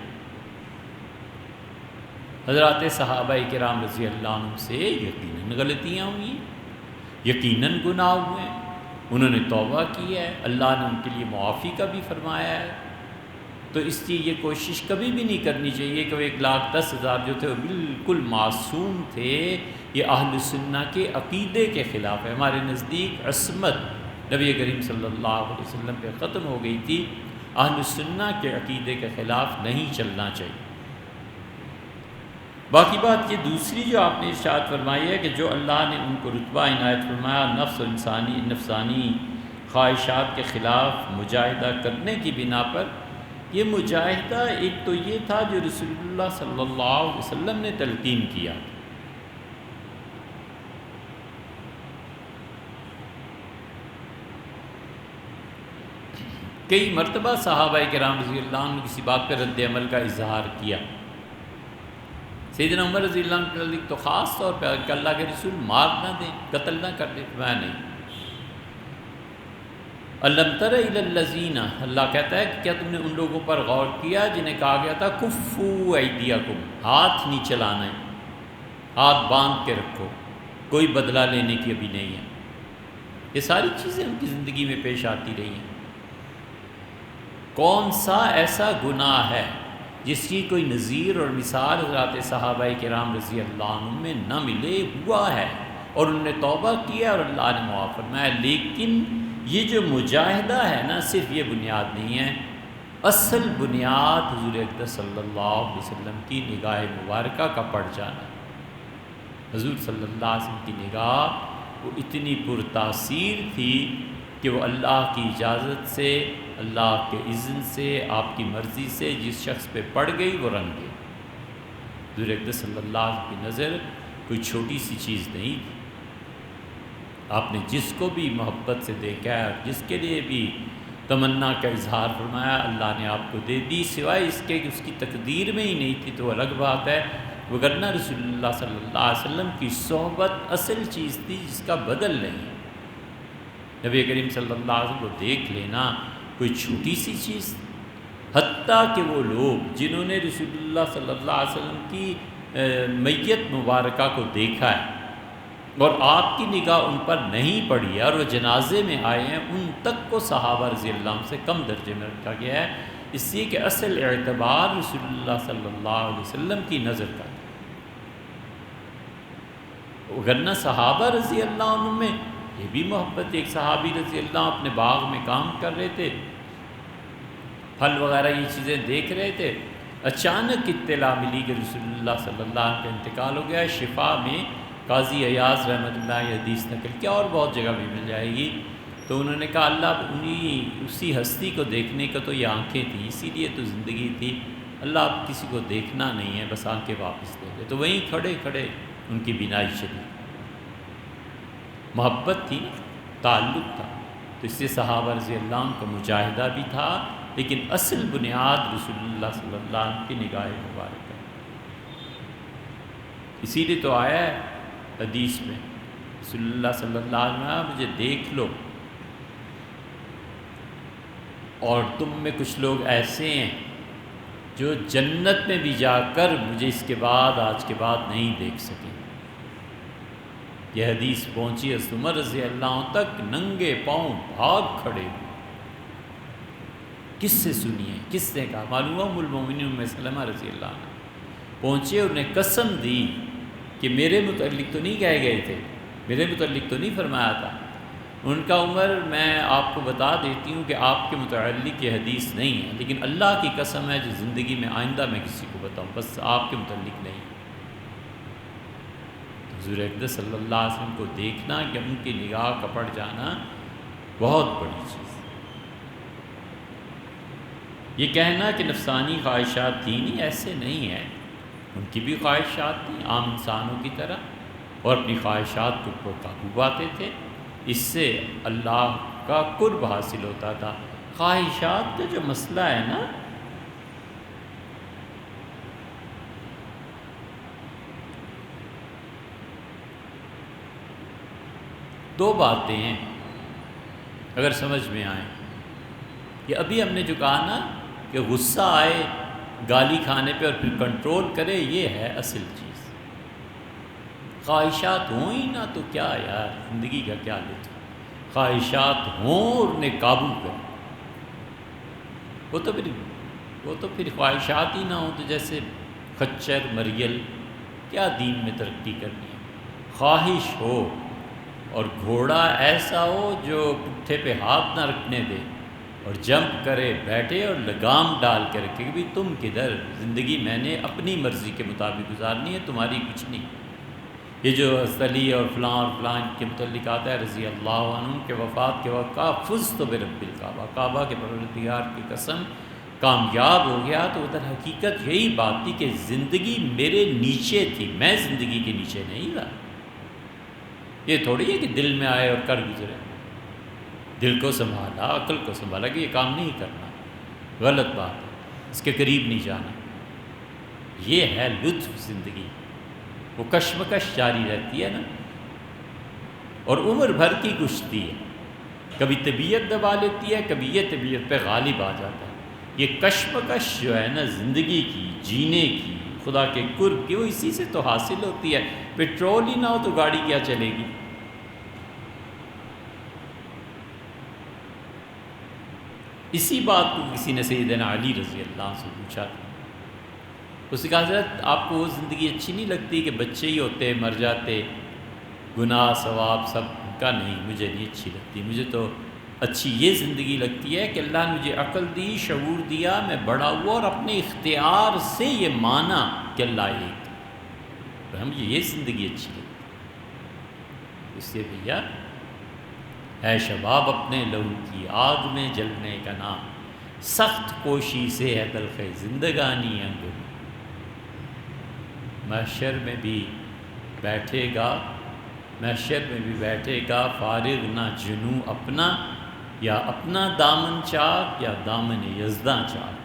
حضرات صحابہ کرام رضی اللہ عنہ سے یقیناً غلطیاں ہوئی، یقیناً گناہ ہوئے ہیں، انہوں نے توبہ کی ہے، اللہ نے ان کے لیے معافی کا بھی فرمایا ہے۔ تو اس لیے یہ کوشش کبھی بھی نہیں کرنی چاہیے کہ وہ 1,10,000 جو تھے وہ بالکل معصوم تھے۔ یہ اہل سنہ کے عقیدے کے خلاف ہے۔ ہمارے نزدیک عصمت نبی کریم صلی اللہ علیہ وسلم پہ ختم ہو گئی تھی، اہل سنہ کے عقیدے کے خلاف نہیں چلنا چاہیے۔ باقی بات یہ دوسری جو آپ نے ارشاد فرمائی ہے کہ جو اللہ نے ان کو رتبہ عنایت فرمایا نفس اور نفسانی خواہشات کے خلاف مجاہدہ کرنے کی بنا پر، یہ مجاہدہ ایک تو یہ تھا جو رسول اللہ صلی اللہ علیہ وسلم نے تلقین کیا۔ کئی مرتبہ صحابہ کرام رضی اللہ عنہ کسی بات پہ رد عمل کا اظہار کیا۔ سیدنا عمر رضی اللہ عنہ کے تو خاص طور پہ کہ اللہ کے رسول مار نہ دیں، قتل نہ کر دیں، میں نہیں۔ الم تر الی الذین، اللہ کہتا ہے کہ کیا تم نے ان لوگوں پر غور کیا جنہیں کہا گیا تھا کفوا ایدیکم، ہاتھ نہیں چلانا ہے، ہاتھ باندھ کے رکھو، کوئی بدلہ لینے کی ابھی نہیں ہے۔ یہ ساری چیزیں ان کی زندگی میں پیش آتی رہی ہیں۔ کون سا ایسا گناہ ہے جس کی کوئی نظیر اور مثال حضرات صحابہ کرام رضی اللہ عنہ میں نہ ملے؟ ہوا ہے اور انہوں نے توبہ کیا اور اللہ نے معاف فرمایا۔ لیکن یہ جو مجاہدہ ہے نا، صرف یہ بنیاد نہیں ہے، اصل بنیاد حضور اقدس صلی اللہ علیہ وسلم کی نگاہ مبارکہ کا پڑ جانا۔ حضور صلی اللہ علیہ وسلم کی نگاہ وہ اتنی پرتاثیر تھی کہ وہ اللہ کی اجازت سے، اللہ کے اذن سے، آپ کی مرضی سے جس شخص پہ پڑ گئی وہ رنگ گئی۔ حضور اقدس صلی اللہ علیہ وسلم کی نظر کوئی چھوٹی سی چیز نہیں تھی۔ آپ نے جس کو بھی محبت سے دیکھا ہے، جس کے لیے بھی تمنا کا اظہار فرمایا، اللہ نے آپ کو دے دی، سوائے اس کے کہ اس کی تقدیر میں ہی نہیں تھی تو الگ بات ہے، وگرنہ رسول اللہ صلی اللہ علیہ وسلم کی صحبت اصل چیز تھی جس کا بدل نہیں۔ نبی کریم صلی اللہ علیہ وسلم کو دیکھ لینا کوئی چھوٹی سی چیز، حتیٰ کہ وہ لوگ جنہوں نے رسول اللہ صلی اللہ علیہ وسلم کی میت مبارکہ کو دیکھا ہے اور آپ کی نگاہ ان پر نہیں پڑی ہے اور وہ جنازے میں آئے ہیں، ان تک کو صحابہ رضی اللہ عنہ سے کم درجے میں رکھا گیا ہے، اس لیے کہ اصل اعتبار رسول اللہ صلی اللہ علیہ وسلم کی نظر کا تھا۔ ورنہ صحابہ رضی اللہ عنہ میں یہ بھی محبت، ایک صحابی رضی اللہ عنہ اپنے باغ میں کام کر رہے تھے، پھل وغیرہ یہ چیزیں دیکھ رہے تھے، اچانک اطلاع ملی کہ رسول اللہ صلی اللہ علیہ وسلم کا انتقال ہو گیا ہے۔ شفا میں قاضی ایاز رحمۃ اللہ یہ حدیث نقل کیا، اور بہت جگہ بھی مل جائے گی. تو انہوں نے کہا اللہ اسی ہستی کو دیکھنے کا تو یہ آنکھیں تھیں، اسی لیے تو زندگی تھی. اللہ اب کسی کو دیکھنا نہیں ہے، بس آنکھیں واپس دے دے. تو وہیں کھڑے کھڑے ان کی بینائی چلی. محبت تھی، تعلق تھا. تو اس سے صحابہ رضی اللہ عنہ کا مجاہدہ بھی تھا، لیکن اصل بنیاد رسول اللہ صلی اللہ علیہ وسلم کی نگاہ مبارک ہے. اسی لیے تو آیا ہے حدیث میں رسول اللہ صلی اللہ علیہ وسلم مجھے دیکھ لو، اور تم میں کچھ لوگ ایسے ہیں جو جنت میں بھی جا کر مجھے اس کے بعد آج کے بعد نہیں دیکھ سکے. یہ حدیث پہنچی حضرت عمر رضی اللہ عنہ تک، ننگے پاؤں بھاگ کھڑے ہوئے. کس سے سنی ہے، کس نے کہا؟ معلوم ام المومنین ام سلمہ رضی اللہ عنہ پہنچے اور انہیں قسم دی کہ میرے متعلق تو نہیں کہے گئے تھے، میرے متعلق تو نہیں فرمایا تھا. ان کا عمر میں آپ کو بتا دیتی ہوں کہ آپ کے متعلق یہ حدیث نہیں ہے، لیکن اللہ کی قسم ہے جو زندگی میں آئندہ میں کسی کو بتاؤں، بس آپ کے متعلق نہیں. حضور اقدس صلی اللہ علیہ وسلم کو دیکھنا کہ ان کی نگاہ کا پڑ جانا بہت بڑی چیز. یہ کہنا کہ نفسانی خواہشات تھیں نہیں، ایسے نہیں ہے. ان کی بھی خواہشات تھیں عام انسانوں کی طرح، اور اپنی خواہشات کے اوپر قابو پاتے تھے. اس سے اللہ کا قرب حاصل ہوتا تھا. خواہشات کا جو مسئلہ ہے نا، دو باتیں ہیں اگر سمجھ میں آئیں. یہ ابھی ہم نے جو کہا نا کہ غصہ آئے گالی کھانے پہ اور پھر کنٹرول کرے، یہ ہے اصل چیز. خواہشات ہوں ہی نہ تو کیا یار، زندگی کا کیا لطف. خواہشات ہوں اور انہیں قابو کریں. وہ تو پھر خواہشات ہی نہ ہوں تو جیسے خچر مریل، کیا دین میں ترقی کرنی ہے. خواہش ہو اور گھوڑا ایسا ہو جو پٹھے پہ ہاتھ نہ رکھنے دے اور جمپ کرے بیٹھے اور لگام ڈال کے رکھے کہ بھی تم کدھر، زندگی میں نے اپنی مرضی کے مطابق گزارنی ہے، تمہاری کچھ نہیں. یہ جو حضرت علی اور فلاں کے متعلق آتا ہے رضی اللہ عنہ کے وفات کے وقت کہا فزت برب الکعبہ، کعبہ کے پروردگار کی قسم کامیاب ہو گیا. تو ادھر حقیقت یہی بات تھی کہ زندگی میرے نیچے تھی، میں زندگی کے نیچے نہیں رہا. یہ تھوڑی ہے کہ دل میں آئے اور کر گزرے. دل کو سنبھالا، عقل کو سنبھالا کہ یہ کام نہیں کرنا، غلط بات ہے، اس کے قریب نہیں جانا. یہ ہے لطف زندگی. وہ کشمکش جاری رہتی ہے نا، اور عمر بھر کی کشتی ہے. کبھی طبیعت دبا لیتی ہے، کبھی یہ طبیعت پہ غالب آ جاتا ہے. یہ کشمکش جو ہے نا زندگی کی، جینے کی، خدا کے قرب کی، وہ اسی سے تو حاصل ہوتی ہے. پیٹرول ہی نہ ہو تو گاڑی کیا چلے گی. اسی بات کو کسی نے سیدنا علی رضی اللہ عنہ سے پوچھا تھا. اس نے کہا حضرت آپ کو وہ زندگی اچھی نہیں لگتی کہ بچے ہی ہوتے مر جاتے، گناہ ثواب سب کا؟ نہیں، مجھے نہیں اچھی لگتی. مجھے تو اچھی یہ زندگی لگتی ہے کہ اللہ نے مجھے عقل دی، شعور دیا، میں بڑا ہوا اور اپنے اختیار سے یہ مانا کہ اللہ ایک. تو مجھے یہ زندگی اچھی لگتی. اس سے بھیا ہے شباب اپنے لہو کی آگ میں جلنے کا نام، سخت کوشی سے ہے تلخ زندگانی انگور. محشر میں بھی بیٹھے گا فارغ نہ جنوں اپنا، یا اپنا دامن چاک یا دامن یزداں چاک.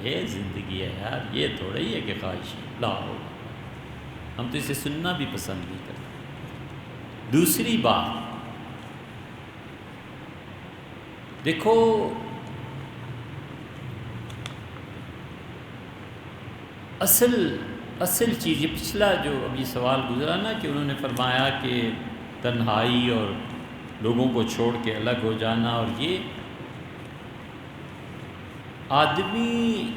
یہ زندگی ہے یار، یہ تھوڑا ہی ہے کہ خواہش لاؤ. ہم تو اسے سننا بھی پسند نہیں کرتے. دوسری بات دیکھو، اصل چیز یہ پچھلا جو اب یہ سوال گزرا نا کہ انہوں نے فرمایا کہ تنہائی اور لوگوں کو چھوڑ کے الگ ہو جانا، اور یہ آدمی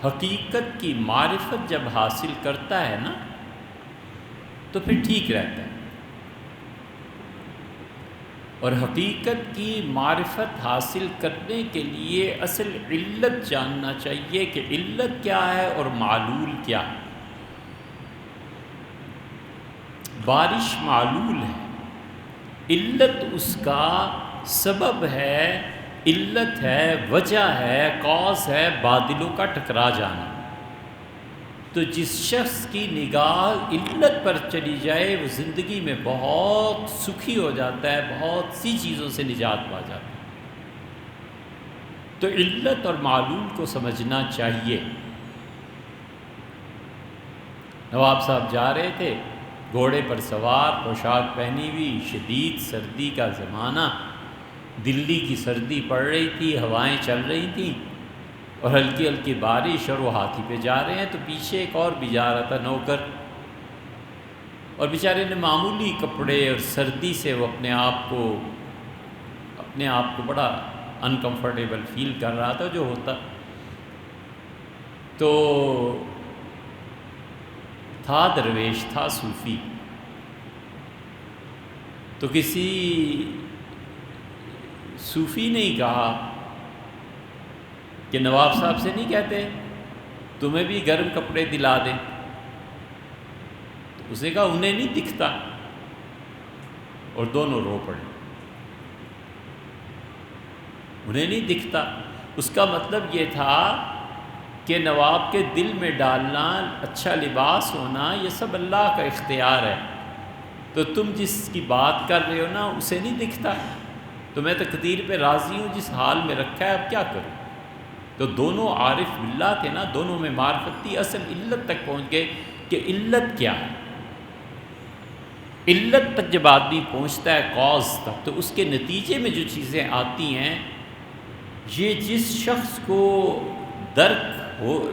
حقیقت کی معرفت جب حاصل کرتا ہے نا تو پھر ٹھیک رہتا ہے. اور حقیقت کی معرفت حاصل کرنے کے لیے اصل علت جاننا چاہیے کہ علت کیا ہے اور معلول کیا ہے. بارش معلول ہے، علت اس کا سبب ہے، علت ہے، وجہ ہے، کاز ہے بادلوں کا ٹکرا جانا۔ تو جس شخص کی نگاہ علت پر چلی جائے وہ زندگی میں بہت سکھی ہو جاتا ہے، بہت سی چیزوں سے نجات پا جاتا ہے۔ تو علت اور معلول کو سمجھنا چاہیے۔ نواب صاحب جا رہے تھے گھوڑے پر سوار، پوشاک پہنی ہوئی، شدید سردی کا زمانہ، دلی کی سردی پڑ رہی تھی، ہوائیں چل رہی تھیں اور ہلکی ہلکی بارش، اور وہ ہاتھی پہ جا رہے ہیں۔ تو پیچھے ایک اور بھی جا رہا تھا نوکر، اور بیچارے نے معمولی کپڑے اور سردی سے وہ اپنے آپ کو بڑا انکمفرٹیبل فیل کر رہا تھا، جو ہوتا۔ تو تھا درویش، تھا صوفی، تو کسی صوفی نے ہی کہا کہ نواب صاحب سے نہیں کہتے تمہیں بھی گرم کپڑے دلا دیں؟ تو اسے کہا انہیں نہیں دکھتا، اور دونوں رو پڑے۔ انہیں نہیں دکھتا، اس کا مطلب یہ تھا کہ نواب کے دل میں ڈالنا، اچھا لباس ہونا، یہ سب اللہ کا اختیار ہے۔ تو تم جس کی بات کر رہے ہو نا اسے نہیں دکھتا، تو میں تقدیر پہ راضی ہوں جس حال میں رکھا ہے، اب کیا کروں؟ تو دونوں عارف باللہ تھے نا، دونوں میں معرفت تھی، اصل علت تک پہنچ گئے کہ علت کیا ہے۔ علت تک جب آدمی پہنچتا ہے، کاز تک، تو اس کے نتیجے میں جو چیزیں آتی ہیں، یہ جس شخص کو درک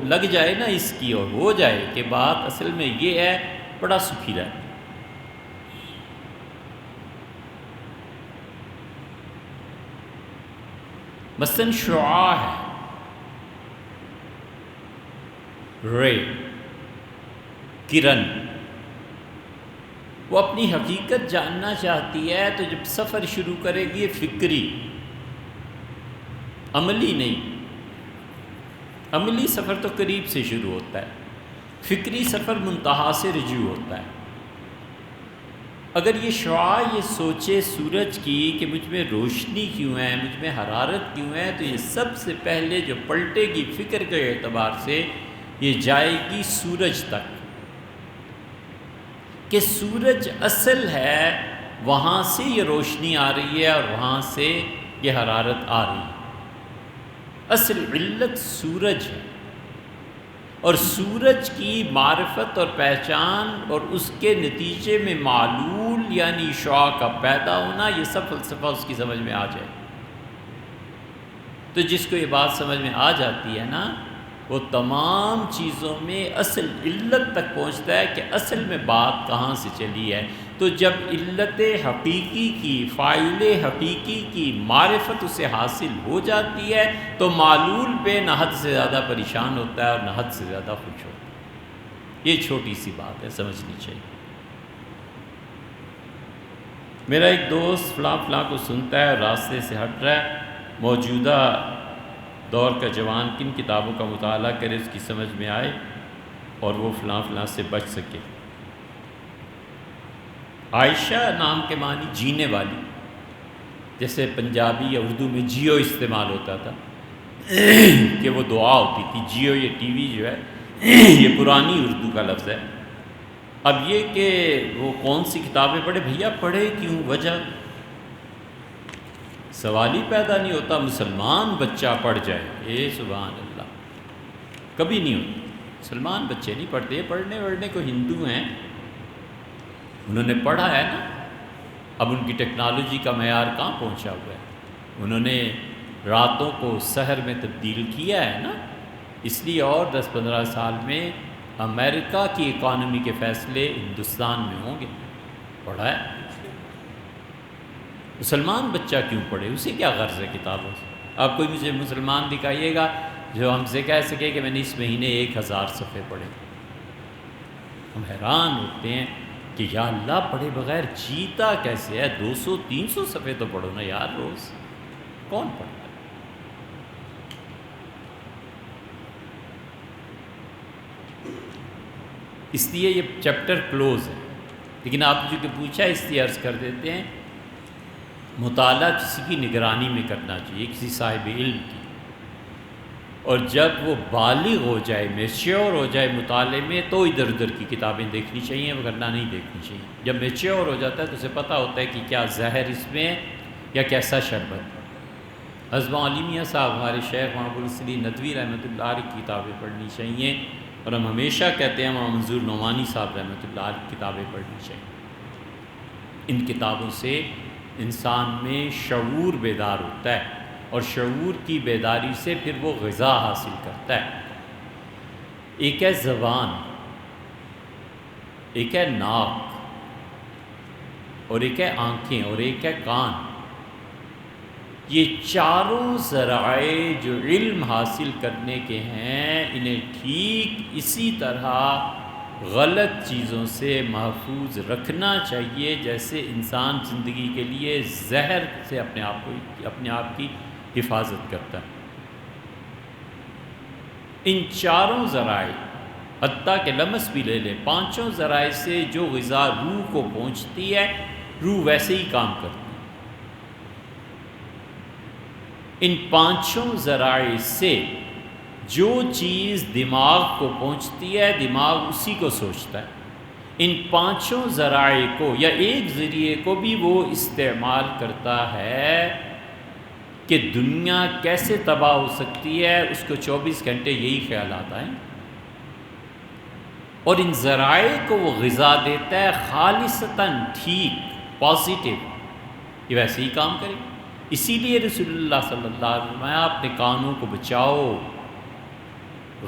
لگ جائے نا اس کی اور ہو جائے کہ بات اصل میں یہ ہے، بڑا سکھی رہتا ہے۔ مثلاً شعاع ہے، رے، کرن، وہ اپنی حقیقت جاننا چاہتی ہے، تو جب سفر شروع کرے گی فکری، عملی نہیں۔ عملی سفر تو قریب سے شروع ہوتا ہے، فکری سفر منتہا سے رجوع ہوتا ہے۔ اگر یہ شعاع یہ سوچے سورج کی کہ مجھ میں روشنی کیوں ہے، مجھ میں حرارت کیوں ہے، تو یہ سب سے پہلے جو پلٹے گی فکر کے اعتبار سے، یہ جائے گی سورج تک، کہ سورج اصل ہے، وہاں سے یہ روشنی آ رہی ہے اور وہاں سے یہ حرارت آ رہی ہے۔ اصل علت سورج ہے، اور سورج کی معرفت اور پہچان اور اس کے نتیجے میں معلول یعنی شعاع کا پیدا ہونا، یہ سب فلسفہ اس کی سمجھ میں آ جائے۔ تو جس کو یہ بات سمجھ میں آ جاتی ہے نا، وہ تمام چیزوں میں اصل علت تک پہنچتا ہے کہ اصل میں بات کہاں سے چلی ہے۔ تو جب علت حقیقی کی، فاعل حقیقی کی معرفت اسے حاصل ہو جاتی ہے، تو معلول پہ نہ حد سے زیادہ پریشان ہوتا ہے اور نہ حد سے زیادہ خوش ہوتا ہے۔ یہ چھوٹی سی بات ہے، سمجھنی چاہیے۔ میرا ایک دوست فلاں فلاں کو سنتا ہے اور راستے سے ہٹ رہا ہے، موجودہ دور کا جوان کن کتابوں کا مطالعہ کرے اس کی سمجھ میں آئے اور وہ فلاں فلاں سے بچ سکے۔ عائشہ نام کے معنی جینے والی، جیسے پنجابی یا اردو میں جیو استعمال ہوتا تھا کہ وہ دعا ہوتی تھی۔ جیو یہ ٹی وی جو ہے یہ پرانی اردو کا لفظ ہے۔ اب یہ کہ وہ کون سی کتابیں پڑھے، بھیا پڑھے کیوں، وجہ سوال ہی پیدا نہیں ہوتا۔ مسلمان بچہ پڑھ جائے، اے سبحان اللہ، کبھی نہیں ہوتا۔ مسلمان بچے نہیں پڑھتے، پڑھنے کو ہندو ہیں، انہوں نے پڑھا ہے نا۔ اب ان کی ٹیکنالوجی کا معیار کہاں پہنچا ہوا ہے، انہوں نے راتوں کو سحر میں تبدیل کیا ہے نا۔ اس لیے اور 10-15 سال میں امریکہ کی اکانومی کے فیصلے ہندوستان میں ہوں گے۔ پڑھا ہے۔ مسلمان بچہ کیوں پڑھے، اسے کیا غرض ہے کتابوں سے؟ آپ کوئی مجھے مسلمان دکھائیے گا جو ہم سے کہہ سکے کہ میں نے اس مہینے 1000 صفحے پڑھے۔ ہم حیران ہوتے ہیں کہ یا اللہ پڑھے بغیر جیتا کیسے ہے؟ 200-300 صفحے تو پڑھو نا یار روز، کون پڑھتا ہے؟ اس لیے یہ چیپٹر کلوز ہے۔ لیکن آپ جو کہ پوچھا اس لیے عرض کر دیتے ہیں، مطالعہ کسی کی نگرانی میں کرنا چاہیے، کسی صاحب علم کی، اور جب وہ بالغ ہو جائے، میچیور ہو جائے مطالعے میں، تو ادھر ادھر کی کتابیں دیکھنی چاہیے، ورنہ نہیں دیکھنی چاہیے۔ جب میچیور ہو جاتا ہے تو اسے پتہ ہوتا ہے کہ کیا زہر اس میں ہے یا کیسا شربت۔ حضرت علی میاں صاحب ہمارے شیخ محمد السلی ندوی رحمۃ اللہ علیہ کی کتابیں پڑھنی چاہیے، اور ہم ہمیشہ کہتے ہیں مولانا منظور نعمانی صاحب رحمۃ اللہ علیہ کی کتابیں پڑھنی چاہیے۔ ان کتابوں سے انسان میں شعور بیدار ہوتا ہے، اور شعور کی بیداری سے پھر وہ غذا حاصل کرتا ہے۔ ایک ہے زبان، ایک ہے ناک، اور ایک ہے آنکھیں، اور ایک ہے کان۔ یہ چاروں ذرائع جو علم حاصل کرنے کے ہیں، انہیں ٹھیک اسی طرح غلط چیزوں سے محفوظ رکھنا چاہیے جیسے انسان زندگی کے لیے زہر سے اپنے آپ کی حفاظت کرتا ہے۔ ان چاروں ذرائع، حتیٰ کہ لمس بھی لے لیں، پانچوں ذرائع سے جو غذا روح کو پہنچتی ہے، روح ویسے ہی کام کرتی ہے۔ ان پانچوں ذرائع سے جو چیز دماغ کو پہنچتی ہے، دماغ اسی کو سوچتا ہے۔ ان پانچوں ذرائع کو یا ایک ذریعے کو بھی وہ استعمال کرتا ہے کہ دنیا کیسے تباہ ہو سکتی ہے، اس کو 24 گھنٹے یہی خیال آتا ہے، اور ان ذرائع کو وہ غذا دیتا ہے خالصتاً ٹھیک، پازیٹیو، یہ ویسے ہی کام کرے۔ اسی لیے رسول اللہ صلی اللہ علیہ وسلم نے اپنے کانوں کو بچاؤ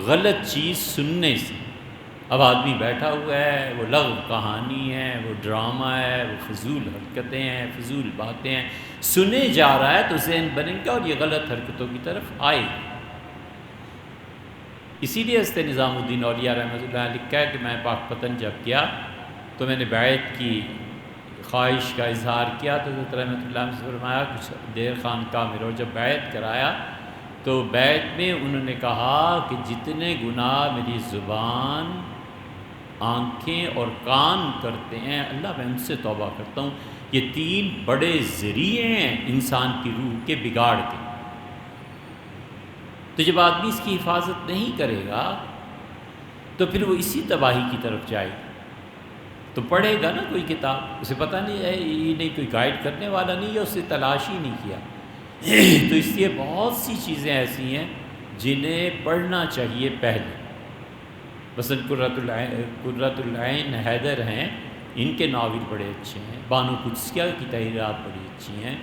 غلط چیز سننے سے۔ اب آدمی بیٹھا ہوا ہے، وہ لغو کہانی ہے، وہ ڈرامہ ہے، وہ فضول حرکتیں ہیں، فضول باتیں ہیں، سنے جا رہا ہے تو ذہن بنے گا اور یہ غلط حرکتوں کی طرف آئے۔ اسی لیے حضرت نظام الدین اولیاء رحمۃ اللہ علیہ لکھا ہے کہ میں پاک پتن جب گیا تو میں نے بیعت کی خواہش کا اظہار کیا، تو حضرت رحمۃ اللہ نے فرمایا کچھ دیر خانقاہ میں رہو۔ جب بیعت کرایا تو بیعت میں انہوں نے کہا کہ جتنے گناہ میری زبان، آنکھیں اور کان کرتے ہیں، اللہ میں ان سے توبہ کرتا ہوں۔ یہ تین بڑے ذریعے ہیں انسان کی روح کے بگاڑ کے۔ تو جب آدمی اس کی حفاظت نہیں کرے گا تو پھر وہ اسی تباہی کی طرف جائے گا۔ تو پڑھے گا نا کوئی کتاب، اسے پتہ نہیں ہے، یہ نہیں کوئی گائیڈ کرنے والا نہیں ہے، اسے تلاش ہی نہیں کیا۔ تو اس لیے بہت سی چیزیں ایسی ہیں جنہیں پڑھنا چاہیے پہلے۔ مثلا قرۃ العین حیدر ہیں، ان کے ناول بڑے اچھے ہیں، بانو قدسیہ کی تحریرات بڑی اچھی ہیں،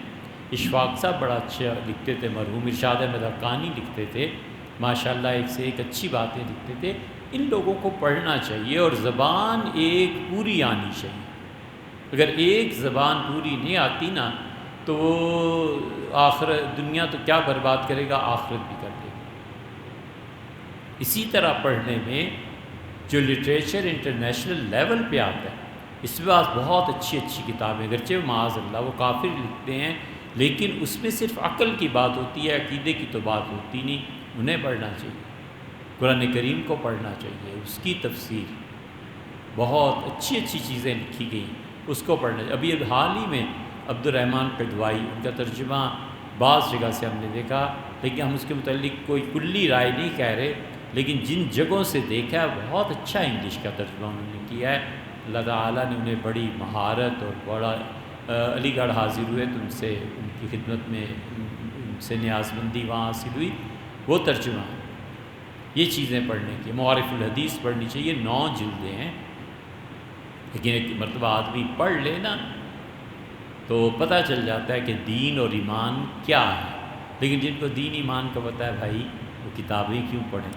اشفاق صاحب بڑا اچھا لکھتے تھے، مرحوم ارشاد احمد حقانی لکھتے تھے، ماشاءاللہ ایک سے ایک اچھی باتیں لکھتے تھے۔ ان لوگوں کو پڑھنا چاہیے، اور زبان ایک پوری آنی چاہیے۔ اگر ایک زبان پوری نہیں آتی نا تو آخرت، دنیا تو کیا برباد کرے گا، آخرت بھی کر دے گا۔ اسی طرح پڑھنے میں جو لٹریچر انٹرنیشنل لیول پہ آتا ہے، اس میں بہت اچھی اچھی کتابیں، اگرچہ معاذ اللہ وہ کافر لکھتے ہیں، لیکن اس میں صرف عقل کی بات ہوتی ہے، عقیدے کی تو بات ہوتی نہیں، انہیں پڑھنا چاہیے۔ قرآن کریم کو پڑھنا چاہیے، اس کی تفسیر، بہت اچھی اچھی چیزیں لکھی گئیں، اس کو پڑھنا چاہیے۔ ابھی حال ہی میں عبد الرحمن قدوائی، ان کا ترجمہ بعض جگہ سے ہم نے دیکھا، لیکن ہم اس کے متعلق کوئی کلی رائے نہیں کہہ رہے، لیکن جن جگہوں سے دیکھا ہے بہت اچھا انگلش کا ترجمہ انہوں نے کیا ہے۔ اللہ تعالیٰ نے انہیں بڑی مہارت اور بڑا، علی گڑھ حاضر ہوئے تو ان سے، ان کی خدمت میں ان سے نیاز مندی وہاں حاصل ہوئی، وہ ترجمہ۔ یہ چیزیں پڑھنے کی، معارف الحدیث پڑھنی چاہیے، 9 جلدیں ہیں، لیکن ایک مرتبہ آدمی پڑھ لے نا تو پتہ چل جاتا ہے کہ دین اور ایمان کیا ہے۔ لیکن جن کو دین ایمان کا پتہ ہے بھائی، وہ کتابیں کیوں پڑھیں؟